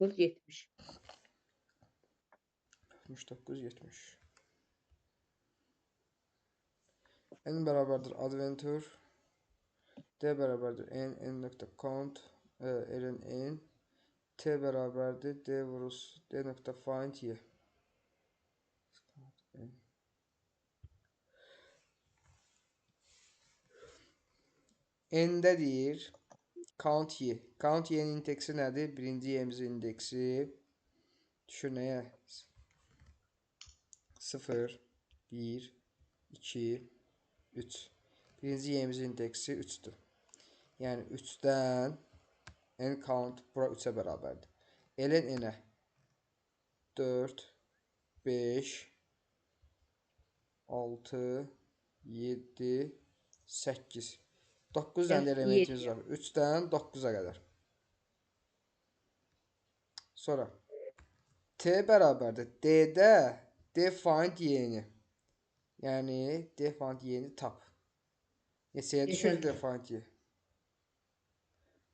69-70. 69-70. N beraberdir adventure. D beraberdir n nokta count ln n. T beraberdir d vurus d nokta find y. N'də deyir count y. Count y'nin indeksi nədir? Birinci y'mizin indeksi düşür nəyə? 0, 1, 2, 3. Birinci y'mizin indeksi 3'dür. Yəni 3-dən n count bura 3'ə bərabərdir. Ln n'ə 4, 5, 6, 7, 8. 9 dənə elementimiz var. 3-dən 9-a qədər. Sonra T bərabərdir. D-də define y'ni. Yəni define y'ni tap. Neçəyə düşür define y?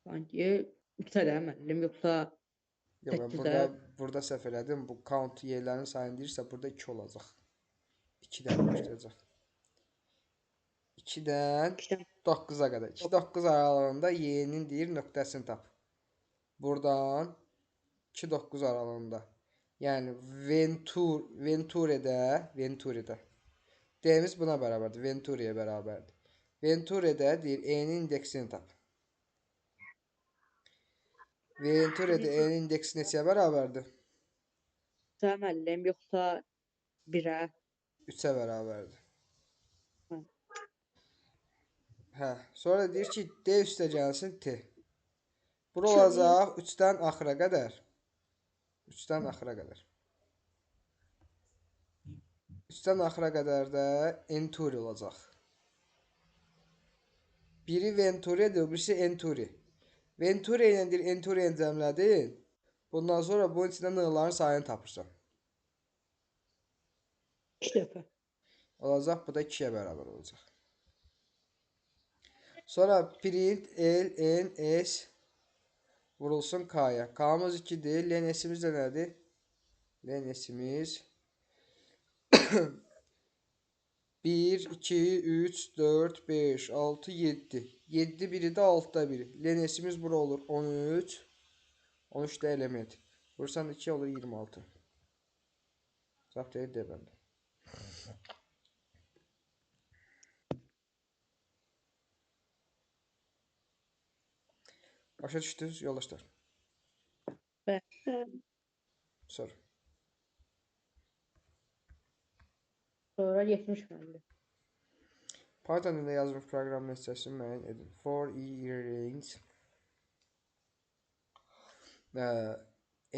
Find y 3'ə də müəllim, yoxsa Yox, 8'ə? burada səhv elədim. Bu count y'lərin sayını deyirsə, burada 2 olacaq. 2-dən başlayacaq. 2-dən 9-a qədər. 2-9 aralığında y'nin deyir nöqtəsini tap. Buradan 2-9 aralığında. Yəni Venture'də D'miz buna bərabərdir. Venture'yə bərabərdir. Venture'də deyir e'nin indeksini tap. Venture'də e'nin indeksi neçəyə bərabərdir? 3'ə müəllim, yoxsa 1'ə? 3'ə bərabərdir. Hə. Hə. Sonra deyir ki, D üstə gəlsin T. Bura olacaq 3-dən axıra qədər. 3-dən axıra qədər. 3-dən axıra qədər də Enturi olacaq. Biri Venturi'dir, birisi Enturi. Venturi ilə deyir Enturi'ni cəmlədin. Bundan sonra bunun içində n-ların sayını tapırsan. 2 dəfə. Olacaq, bu da 2'yə bərabər olacaq. Sonra print L, N, S vurulsun K'ya. K'mız 2'dir. L'n'imiz də nədir? L'n'imiz 1, 2, 3, 4, 5, 6, 7. 7 biri də 6'da biri. L'n'imiz bura olur 13. 13'də element. Vursan 2 olur 26. Cavab deyir D bəndə. Başa düşdünüz yoldaşlar? Bəli. Sonra. Sonra 70 müəllim. Python ilə yazılmış proqram hissəsini müəyyən edin. For e range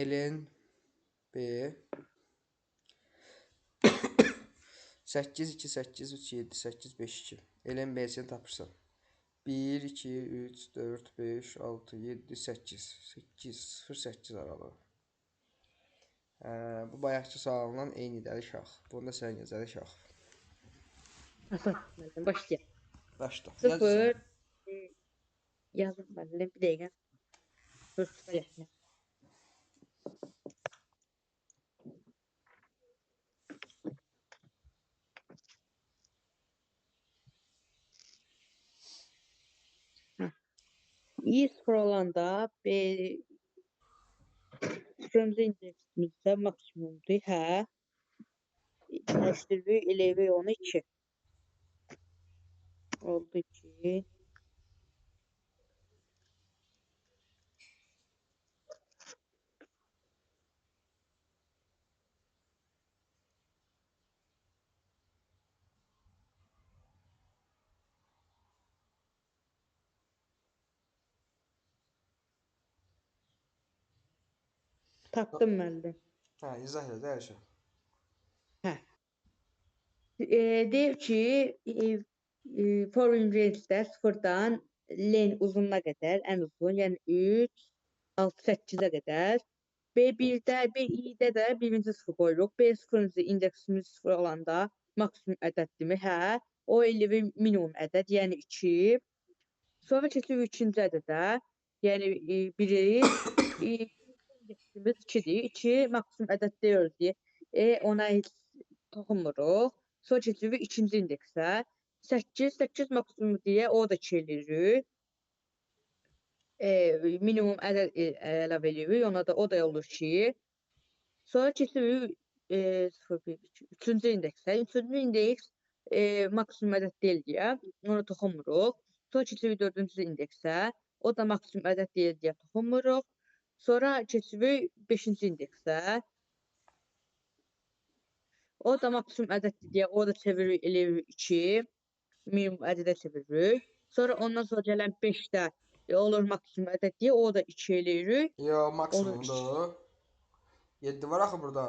ln b 8, 2, 8, 3, 7, 8, 5, 2. ln b'sini tapırsan. 1, 2, 3, 4, 5, 6, 7, 8. 8, 0, 8 aralığı. Bu bayaqçı sualından eyni dəli şax. Bunda sən yazəli şax. Müəllim, başlayaq. Başla. 0 yazın müəllim, bir dəqiqə. 0 yazın. İyi sıfır olanda sıfırıncı indeksimizdə maksimumdur. Hə. Əşdirvi elevi onu 2. Oldu 2. Tapdım müəllim. Hə, izah elə də hər şey. Hə. Deyir ki, for range'də sıfırdan len uzununa qədər, ən uzun, yəni 3, 6, 8'ə qədər. B1'də, B2'də də birinci sıfır qoyuruq. B0-cı indeksimiz sıfır olanda maksimum ədəddirmi? Hə. O elevi minimum ədəd, yəni 2. Sonra keçirik 3-cü ədədə. Yəni biri çeçimiz 2-dir. 2 maksimum ədəd deyildi. Ona heç toxunmuruq. Sonra keçirik ikinci indeksə. 8 maksimum deyə o da 2 eləyirik. Minimum ədəd əlavə eləyirik. Ona da o da olur 2. Sonra keçirik 0, 1, 2, 3-cü indeksə. 3-cü indeks maksimum ədəd deyil deyə ona toxunmuruq. Sonra keçirik 4-cü indeksə. O da maksimum ədəd deyil deyə toxunmuruq. Sonra keçirik 5-ci indeksə. O da maksimum ədəddir deyə o da çeviririk eləyirik 2. Minimum ədədə çeviririk. Sonra ondan sonra gələn 5-də olur maksimum ədəd deyə o da 2 eləyirik. Yo, Olur maksimumdur. 7 var axı burada.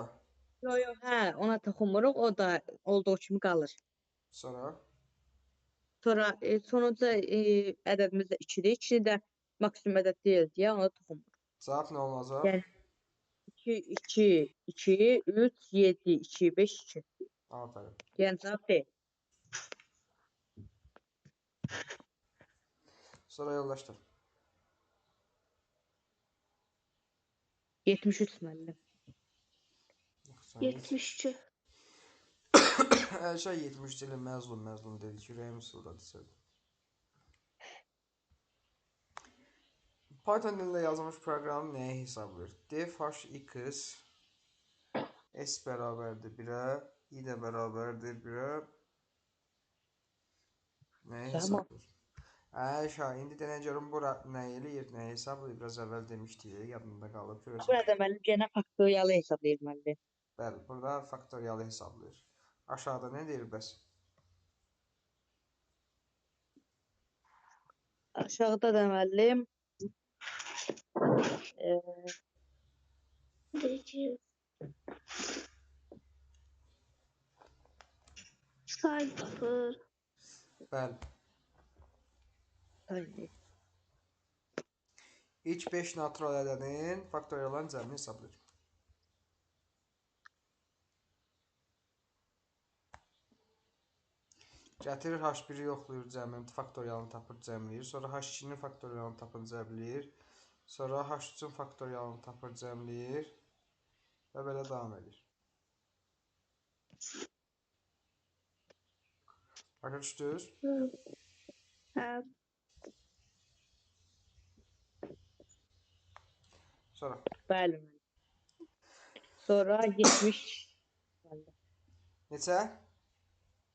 Yo, hə, ona toxunmuruq. O da olduğu kimi qalır. Sonra Sonra sonuncu ədədimiz də 2-dir. 2 də maksimum ədəd deyil deyə ona toxunmuruq. cavab nə olacaq? Yəni 2, 2, 2, 3, 7, 2, 5, 2. Aferin. Yəni cavab deyil. Sonra yollaşdır. 73 müəllim. 72. Hər şey 73 ilə məzlum dedik. Ürəyim sızladı sözü. Python dilində yazılmış proqram nəyə hesablayır? Def h x s bərabərdir 1-ə, i də bərabərdir 1-ə. Nəyə hesablayır? Şah, indi denə görüm bura nə eləyir, nəyə hesablayır? Biraz əvvəl demişdik, yadımda qalıb. Burada müəllim yenə faktoriyalı hesablayır müəllim. Bəli, burada faktoriyalı hesablayır. Aşağıda nə deyir bəs? Aşağıda da müəllim Sayfır. Bəli. İlk 5 natural ədədin faktoriyaların cəmini hesablayır. Gətirir H1-i yoxlayır cəmini, faktorialını tapır cəmləyir. Sonra H2-nin faktorialını tapır cəmləyir. Sonra H3-ün faktorialını tapır cəmləyir. Və belə davam edir. Başa düşdünüz? Hə. Sonra. Bəli müəllim. Sonra 70 müəllim. Neçə?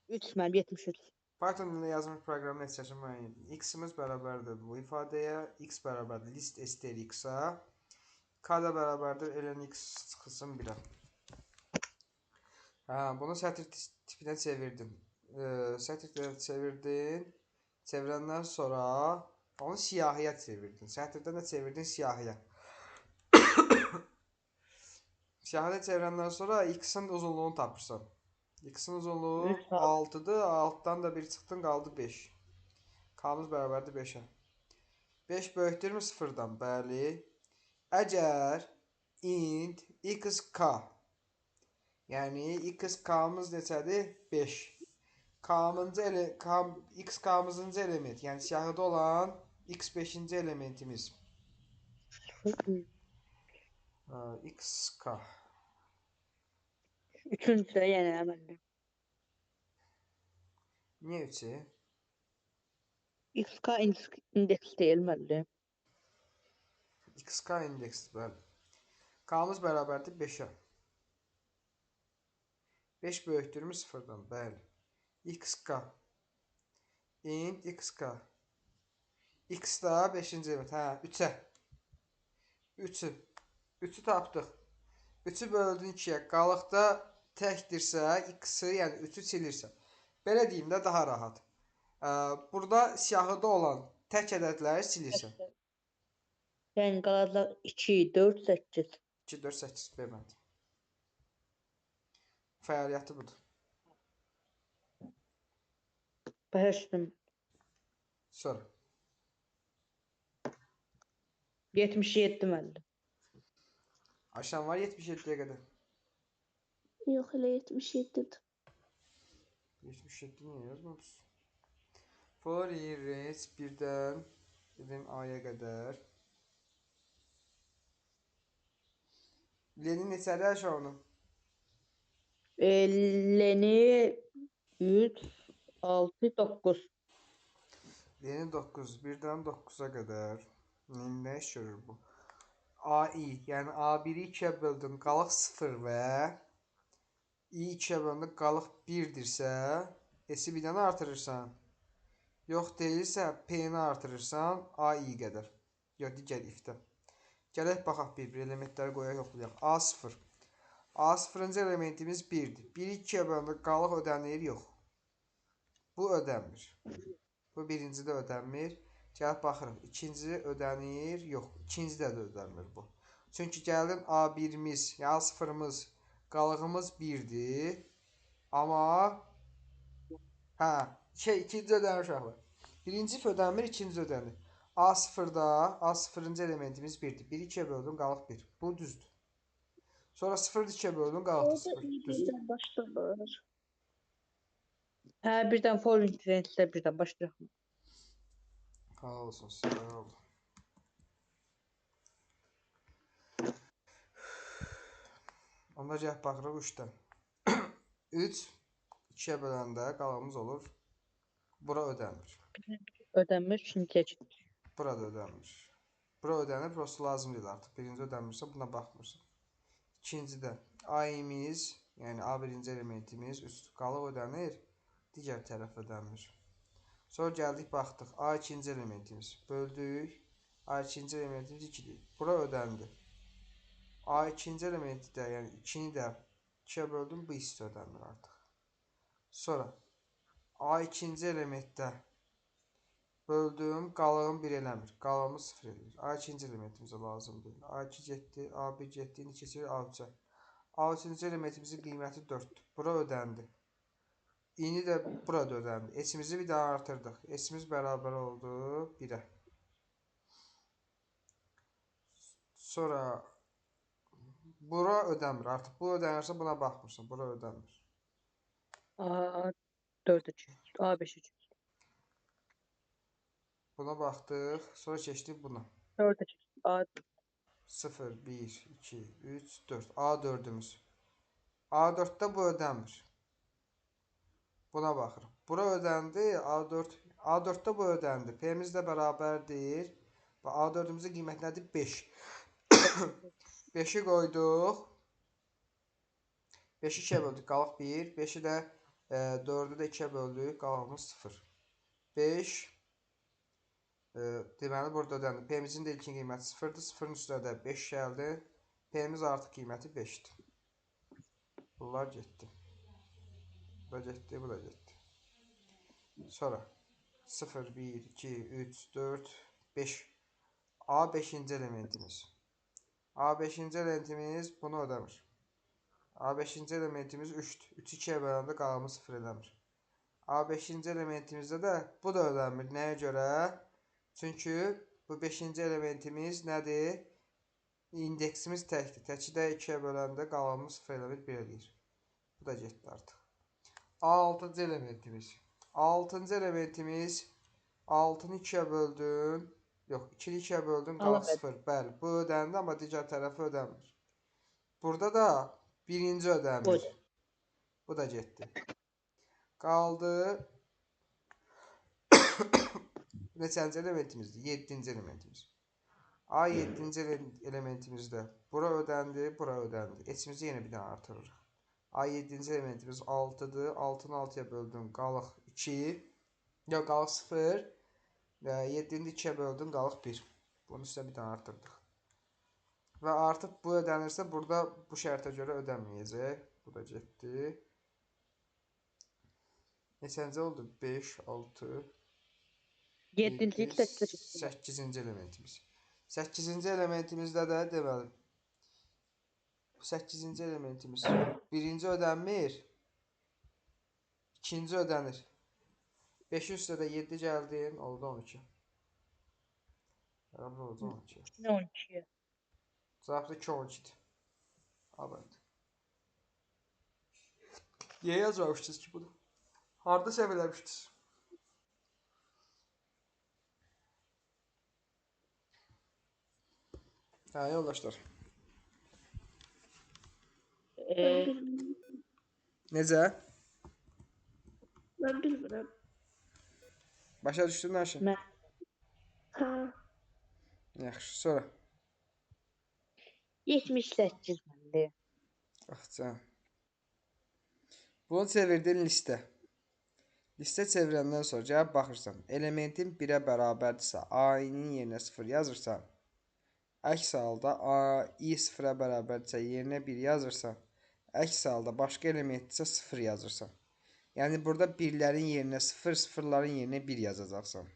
3 müəllim 73. Python dilində yazılmış proqramın nəticəsi müəyyən edin. X-imiz bərabərdir bu ifadəyə. X bərabərdir list str x-a. K da bərabərdir ln x çıxılsın 1-ə. Bunu sətr tipinə çevirdin. Sətr tipinə çevirdin. Çevirəndən sonra onu siyahıya çevirdin. Sətirdən də çevirdin siyahıya. Siyahıya çevirəndən sonra x-in uzunluğunu tapırsan. X-in uzunluğu 6-dır. 6-dan da 1 çıxdın, qaldı 5. K-mız bərabərdir 5-ə. 5 böyükdürmü 0-dan? Bəli. Əgər int xk, yəni xk-mız neçədir? 5. Xk-mızıncı element, yəni siyahıda olan x5-ci elementimiz. xk. Üçüncü də yəni müəllim. Niyə 3-ü? XK indeks deyil müəllim. XK indeksdir, bəli. K-mız bərabərdir 5-ə. 5 böyükdürmü 0-dan, bəli. XK. Int XK. X da 5-ci element, 3-ə. 3-ü tapdıq. 3-ü böldün 2-yə. Qalıqda təkdirsə, x-i, yəni 3-ü silirsən. Belə deyim də daha rahat. Burada siyahıda olan tək ədədləri silirsən. Yəni qalanlar 2, 4, 8. 2, 4, 8 vermədi. Fəaliyyəti budur. Başa düşdüm. Sonra. 77 müəllim. Aşan var 77-yə qədər. Yox, elə 77-dir. 77 niyə yazmamısın? For i range 1-dən dedim a-ya qədər Lenin neçəli aşağının? Leni 3, 6, 9. Lenin 9. 1'dən 9'a qədər. Ne iş görür bu? AI, yəni A1'i 2'yə böldün, qalıq 0 və i 2'yə böldün, qalıq 1-dirsə, s-i 1-dən artırırsan. Yox deyilsə, p-ni artırırsan, AI qədər. Yox, digər if-də. Gələk baxaq bir-bir elementləri qoyaq, yoxlayaq. A0. A0-cı elementimiz 1-dir. 1-i 2-yə böldün, qalıq ödənir, yox. Bu ödənmir. Bu birincidə ödənmir. Gəlib baxırıq. İkinci ödənir. Yox. İkincidə də ödənmir bu. Çünki gəlin A1'imiz, yəni A0'ımız, qalığımız 1'dir. Amma ikinci ödənir uşaqlar. Birinci ödənmir, ikinci ödənir. A0'da A0'cı elementimiz 1'dir. 1'i 2'yə böldün, qalıq 1. Bu düzdür. Sonra 0'ı 2'yə böldün, qalıq da Orada 0. iyi Düzdür. birdən başlanır. Hə, birdən for increment-lə birdən başlayaq. Sağ olsun, sağ ol. Onda gəlib baxırıq 3-dən. 3 2-yə böləndə qalığımız olur. Bura ödənmir. Ödənmir, şimdi keçdik. Bura da ödənmir. Bura ödənir, burası lazım deyil artıq. Birinci ödənmirsə buna baxmırsan. İkincidə A-imiz, yəni A1-ci elementimiz üst qalıq ödənir, digər tərəf ödənmir. Sonra gəldik, baxdıq. A2-ci elementimiz böldük. A2-ci elementimiz 2-dir. Bura ödəndi. A2-ci elementi də, yəni 2-ni də 2-yə böldüm, bu hissə ödənmir artıq. Sonra A2-ci elementdə böldüm, qalığım 1 eləmir. Qalığımız 0 eləyir. A2-ci elementimizə lazım deyil. A2 getdi, A1 getdi, indi keçirik A3-ə. A3-cü elementimizin qiyməti 4-dür. Bura ödəndi. İndi də burada ödəndi. S-imizi bir daha artırdıq. S-imiz bərabər oldu 1-ə. Sonra bura ödəmir artıq. Bu ödənirsə buna baxmırsan. Bura ödəmir. A4-ə keçdik, A5-ə keçdik. Buna baxdıq. Sonra keçdik buna. 4-ə keçdik, A4. 0, 1, 2, 3, 4. A4'ümüz. A4'də bu ödənmir. Buna baxırıq. Bura ödəndi. A4'də bu ödəndi. P-miz də bərabərdir. Və A4'ümüzün qiyməti nədir? 5. 5'i qoyduq. 5'i 2'yə böldük, qalıq 1. 5'i də 4'ü də 2'yə böldük, qalığımız 0. 5 deməli burada ödəndi. P-mizin də ilkin qiyməti 0-dır. 0'ın üstünə də 5 gəldi. P-miz artıq qiyməti 5'dir. Bunlar getdi. Bu da getdi, bu da getdi. Sonra 0, 1, 2, 3, 4, 5. A5-ci elementimiz. A5-ci elementimiz bunu ödəmir. A5-ci elementimiz 3'dür. 3'ü 2'yə böləndə qalığımız 0 eləmir. A5-ci elementimizdə də bu da ödənmir. Nəyə görə? Çünki bu 5-ci elementimiz nədir? İndeksimiz təkdir. Təki də 2'yə böləndə qalığımız 0 eləmir, 1 eləyir. Bu da getdi artıq. A6-cı elementimiz. 6-cı elementimiz 6-nı 2'yə böldün. Yox, 2'ni 2'yə böldün, qalıq 0. Bəli, bu ödəndi, amma digər tərəfi ödənmir. Burada da birinci ödənmir. Bu da getdi. Qaldı. Neçənci elementimizdir? 7-ci elementimiz. A7-ci elementimizdə bura ödəndi, bura ödəndi. S-imizi yenə bir dənə artırırıq. A7-ci elementimiz 6-dır. 6-nı 6'ya böldün, qalıq 2. Yox, qalıq 0. Və 7-ni 2'yə böldün, qalıq 1. Bunun üstünə bir dənə artırdıq. Və artıq bu ödənirsə, burada bu şərtə görə ödənməyəcək. Bu da getdi. Neçənci oldu? 5, 6, 7-ci, 8-ci elementimiz. 8-ci elementimizdə də deməli 8-ci elementimiz birinci ödənmir, ikinci ödənir. 5-in üstə də 7 gəldin, oldu 12. Bərabər oldu 12. 12. Cavabda 2, 12'dir. Abənd. Niyə yazmamışdınız ki bunu? Harda səhv eləmişdiniz? Hə, yoldaşlar. Ben E, bilmiyorum. Necə? Ben bilmiyorum. Başa düşdün Ayşə? mən Ha. Yaxşı, sonra. 78 məndə. Baxacağım. Bunu çevirdin listə. Listə çevirəndən sonra gəlib baxırsan. Elementin 1-ə bərabərdirsə, A-nin yerinə 0 yazırsan. Əks halda i 0-a bərabərdirsə, yerinə 1 yazırsan. Əks halda başqa elementdirsə 0 yazırsan. Yəni burada 1-lərin yerinə 0, 0-ların yerinə 1 yazacaqsan.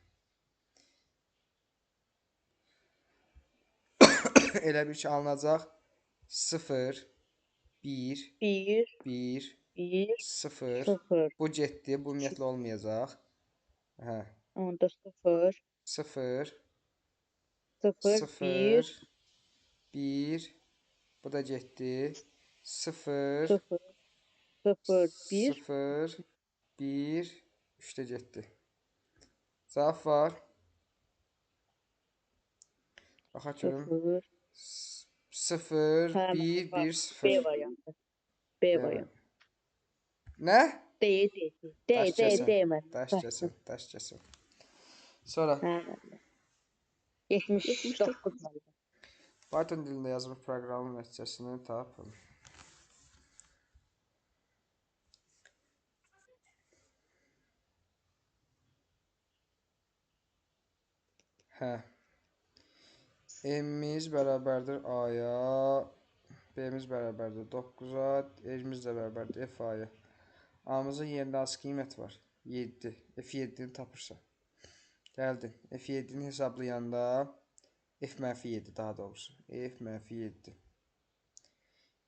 Elə bir ki, alınacaq 0, 1, 1, 1, 1, 0. 0, Bu getdi, bu 2, ümumiyyətlə olmayacaq. Hə. onda 0, 0, 0, 1, 0, 1. Bu da getdi. 0, 0, 0, 1, 0, 1. 3 də getdi. Cavab var. Baxaq görüm. 0. 0, Hə, 1, var. 1, B 0. variantı. B Deyəm. variantı. Nə? D, D, D, Daş D, kəsin. D mənim. Daş kəsin. Daş kəsin. Sonra Hə, mənim. 79 mənim. Python dilində yazılmış proqramın nəticəsini tapın. Hə. M-imiz bərabərdir A-ya. B-miz bərabərdir 9-a. R-miz də bərabərdir F-A-ya. A-mızın yerində hansı qiymət var? 7. F7-ni tapırsan. Gəldin. F7-ni hesablayanda F-7 daha doğrusu. F-7.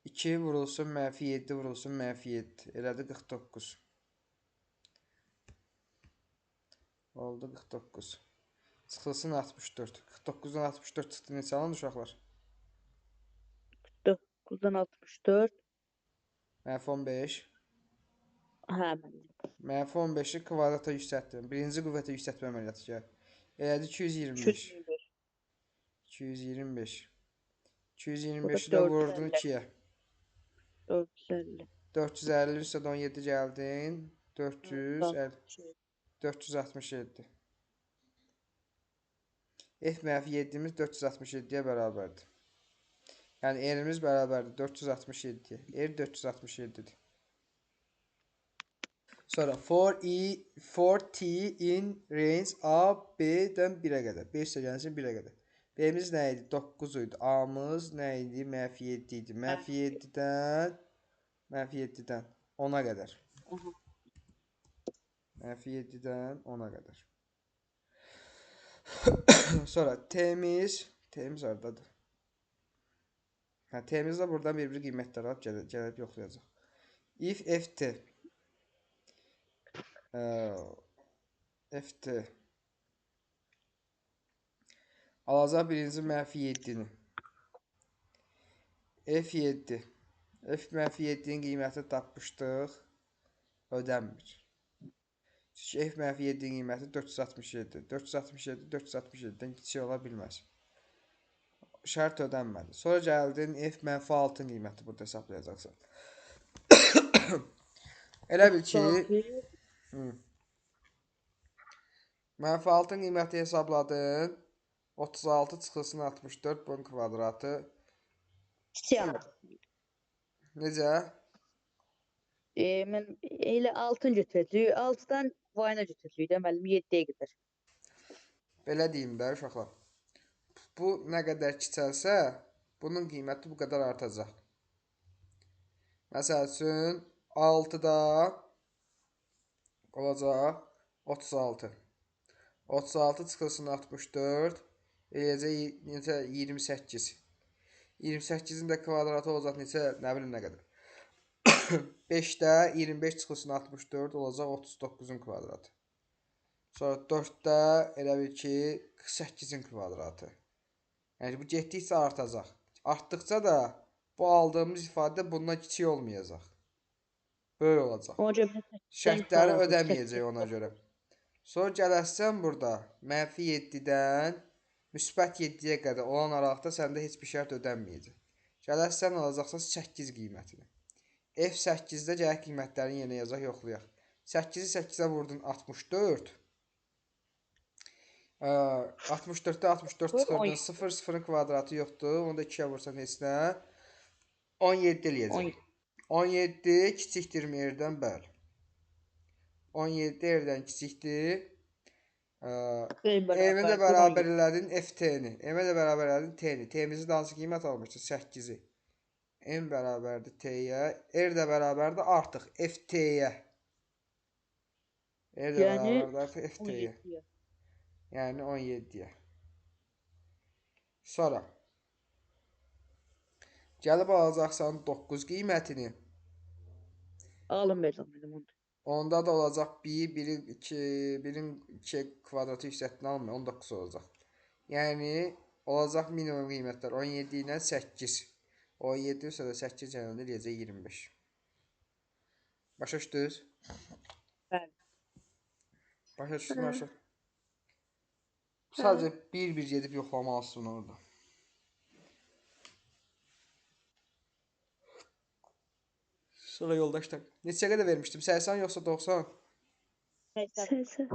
2 vurulsun -7 vurulsun -7. Elədi 49. Oldu 49. Çıxılsın 64. 49-dan 64 çıxdı neçə alın uşaqlar? 9-dan 64. -15. Hə, mənim. -15-i kvadrata yüksəltdim. Birinci qüvvətə yüksəltmə əməliyyatı gəlir. Elədi 225. 225. 225-i də vurdun 2-yə. 450. 450 üstə 17 gəldin. 450. 467. F-7-miz 467-yə bərabərdir. Yəni R-imiz bərabərdir 467-yə. R 467-dir. Sonra for t in range A, B-dən 1-ə qədər. 5 səviyyəsi 1-ə qədər. B-miz nə idi? 9 idi. A-mız nə idi? -7 idi. -7-dən 10-a qədər. -7-dən 10-a qədər. Sonra T'miz haradadır? Hə, T'miz də buradan bir qiymətlər alıb gəlib yoxlayacaq. If ft ft alacaq birinci -7-ni. F7 F-7-nin qiymətini tapmışdıq. Ödənmir. Çünki F-7-nin qiyməti 467. 467-dən kiçik ola bilməz. Şərt ödənmədi. Sonra gəldin F-6-ın qiyməti burada hesablayacaqsan. Elə bil ki -6-ın qiyməti hesabladın. 36 çıxılsın 64 bunun kvadratı. Kiçik. Necə? Mən elə 6-ını götürəcəyik. 6-dan vayına götürəcəyik də müəllim 7-yə qədər. Belə deyim də uşaqlar. Bu nə qədər kiçəlsə, bunun qiyməti bu qədər artacaq. Məsəl üçün 6-da olacaq 36. 36 çıxılsın 64 eləyəcək 28. 28-in də kvadratı olacaq neçə, nə bilim nə qədər. 5-də 25 çıxılsın 64 olacaq 39-un kvadratı. Sonra 4-də elə bil ki 48-in kvadratı. Yəni bu getdikcə artacaq. Artdıqca da bu aldığımız ifadə bundan kiçik olmayacaq. Böyle olacaq. Şərtləri ödəməyəcək ona görə. Sonra gələsən burada -7-dən -7-yə qədər olan aralıqda səndə heç bir şərt ödənməyəcək. Gələsən alacaqsan 8 qiymətini. F8-də gələk qiymətlərini yenə yazaq, yoxlayaq. 8-i 8-ə vurdun 64. 64-də 64 Vur, çıxırdın. 17. 0 0-ın kvadratı yoxdur. Onu da 2-yə vursan heç nə. 17 eləyəcək. 17 kiçikdir M-dən, bəli. 17 R-dən kiçikdir. M-ə də bərabər elədin FT-ni. M-ə də bərabər elədin T-ni. T-mizi də hansı qiymət almışdı? 8-i. M bərabərdir T-yə. R də bərabərdir artıq FT-yə. R də Yəni bərabərdir artıq FT-yə. 17-yə. Yəni 17-yə. Sonra gəlib alacaqsan 9 qiymətini. Alın verəcəm mənim onu. Onda da olacaq 1, 1-in 2, 1-in 2 kvadratı yüksətdən almıyor. 19 olacaq. Yəni olacaq minimum qiymətlər 17 ilə 8. 17 isə də 8 yanında eləyəcək 25. Başa düşdünüz? Bəli. Başa düşdünüz aşağı. Sadəcə bir-bir gedib yoxlamalısın orada. Sonra yoldaşlar. Neçə qədər vermişdim? 80 yoxsa 90? 80.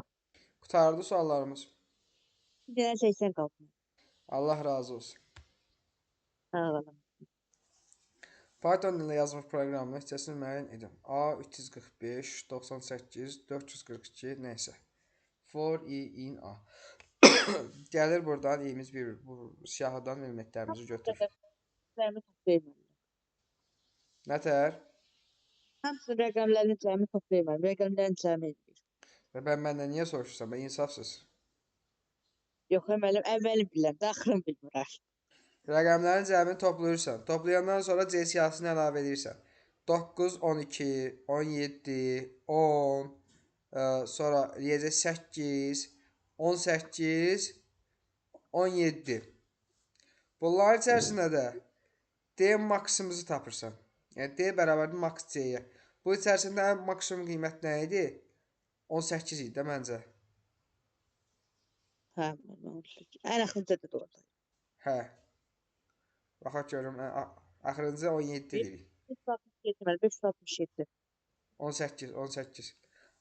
Qutardı suallarımız. Bir dənə 80 qaldı. Allah razı olsun. Sağ olun. Python ilə yazılmış proqramın nəticəsini müəyyən edin. A345, 98, 442, nəysə. For i in A. Gəlir buradan iyimiz bu siyahıdan elementlərimizi götür. Cəmi toplayayım. Nətər? Hamısının rəqəmlərini cəmi toplayayım. Rəqəmlərini cəmi edir. Və mən məndən niyə soruşursan? Mən insafsız. Yox, əvvəli bilirəm, də axırını bilmirəm. Rəqəmlərin cəmini toplayırsan. Toplayandan sonra C siyahısını əlavə edirsən. 9, 12, 17, 10, sonra eləyəcək 8, 18, 17. Bunların içərisində də D maksimumuzu tapırsan. Yəni D bərabərdir max C-yə. Bu içərisində ən maksimum qiymət nə idi? 18 idi də məncə. Hə, ən axırıncı da olacaq. Hə. Baxaq görüm. Axırıncı 17 deyirik. 567, 567. 18, 18.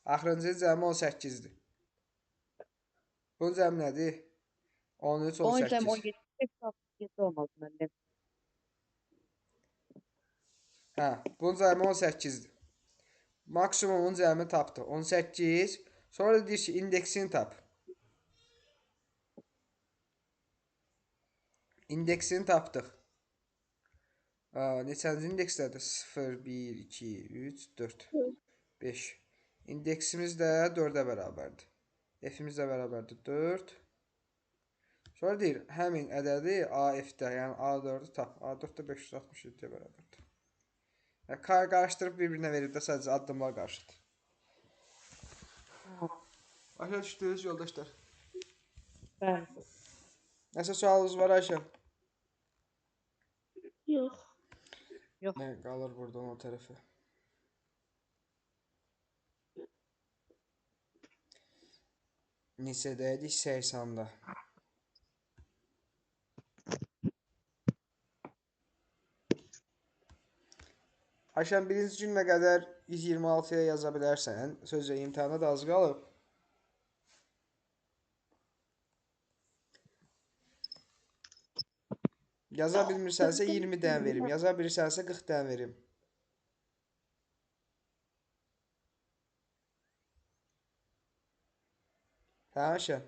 Axırıncı cəmi 18-dir. Bunun cəmi nədir? 13, 10 cəmi 18. 17, 567 olmalı mənim. Hə, bunun cəmi 18-dir. Maksimumun cəmi tapdı. 18. Sonra da deyir ki, indeksini tap. İndeksini tapdıq. Neçənci indeksdədir? 0, 1, 2, 3, 4, 5. İndeksimiz də 4-ə bərabərdir. F-imiz də bərabərdir 4. Sonra deyir, həmin ədədi AF-də, yəni A4-ü tap. A4 də 567-yə bərabərdir. Qarışdırıb bir-birinə verib də sadəcə addımlar qarşıdır. Başa düşdünüz yoldaşlar? Bəli. Nəsə sualınız var Ayşə? Yox. Yox. Nə qalır buradan o tərəfə? Neçədəydik? 80-da. Ayşən, birinci günə qədər 126-ya yaza bilərsən. Sözcə imtahana da az qalıb. Yaza bilmirsənsə 20 dən verim. Yaza bilirsənsə 40 dən verim. Hə Ayşən?